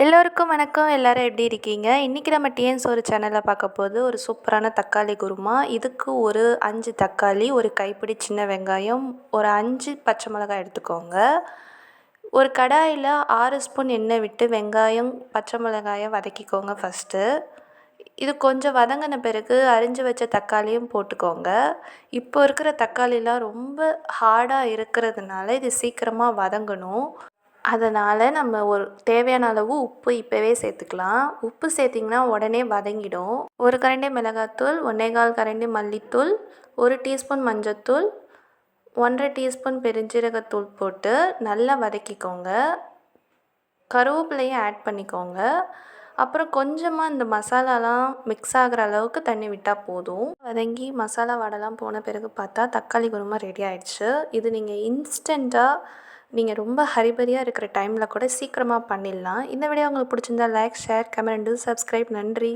எல்லோருக்கும் வணக்கம். எல்லோரும் எப்படி இருக்கீங்க? இன்றைக்கி நம்ம டிஎன் சோறு சேனலில் பார்க்க போது ஒரு சூப்பரான தக்காளி குருமா. இதுக்கு ஒரு 5 தக்காளி, ஒரு கைப்பிடி சின்ன வெங்காயம், ஒரு 5 பச்சை மிளகாய் எடுத்துக்கோங்க. ஒரு கடாயில் 6 ஸ்பூன் எண்ணெய் விட்டு வெங்காயம் பச்சை மிளகாயை வதக்கிக்கோங்க ஃபஸ்ட்டு. இது கொஞ்சம் வதங்கின பிறகு அரிஞ்சு வச்ச தக்காளியும் போட்டுக்கோங்க. இப்போ இருக்கிற தக்காளிலாம் ரொம்ப ஹார்டாக இருக்கிறதுனால இது சீக்கிரமாக வதங்கணும். அதனால் நம்ம ஒரு தேவையான அளவு உப்பு இப்போவே சேர்த்துக்கலாம். உப்பு சேர்த்திங்கன்னா உடனே வதங்கிடும். ஒரு கரண்டி மிளகாத்தூள், 1 கரண்டி மல்லித்தூள், 1 டீஸ்பூன் மஞ்சத்தூள், 1 டீஸ்பூன் பெருஞ்சீரகத்தூள் போட்டு நல்லா வதக்கிக்கோங்க. கருவேப்பிலையும் ஆட் பண்ணிக்கோங்க. அப்புறம் கொஞ்சமாக இந்த மசாலாலாம் மிக்ஸ் ஆகிற அளவுக்கு தண்ணி விட்டால் போதும். வதங்கி மசாலா வாடெல்லாம் போன பிறகு பார்த்தா தக்காளி குருமா ரெடி ஆகிடுச்சு. இது நீங்கள் இன்ஸ்டண்ட்டாக நீங்கள் ரொம்ப ஹரிபரியாக இருக்கிற டைமில் கூட சீக்கிரமாக பண்ணிடலாம். இந்த வீடியோ உங்களுக்கு பிடிச்சிருந்தா லைக், ஷேர், கமெண்ட், சப்ஸ்கிரைப். நன்றி.